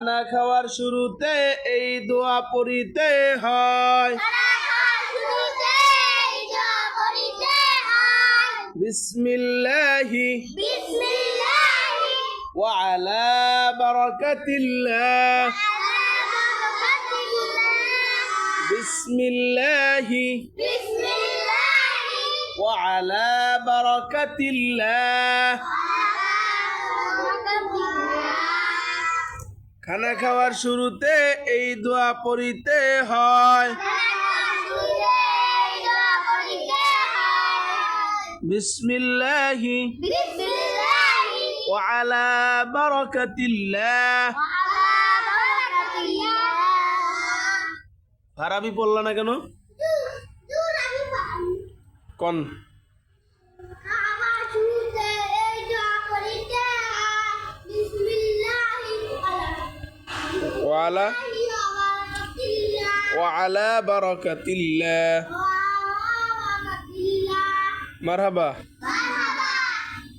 খানা খাওয়ার শুরুতে এই দোয়া পড়িতে হয়। বিসমিল্লাহি ওয়া আলা বারাকাতিল্লাহ। বিসমিল্লাহি ওয়া আলা বারাকাতিল্লাহ। খানা খাওয়ার শুরুতে এই দোয়া পড়িতে হয়। বিসমিল্লাহি ওয়া আলা বারাকাতিল্লাহ। ফারাবি পড়লা না কেন? কোন ওয়ালা ওয়ালা বারাকাতিল্লাহ। মারহাবা।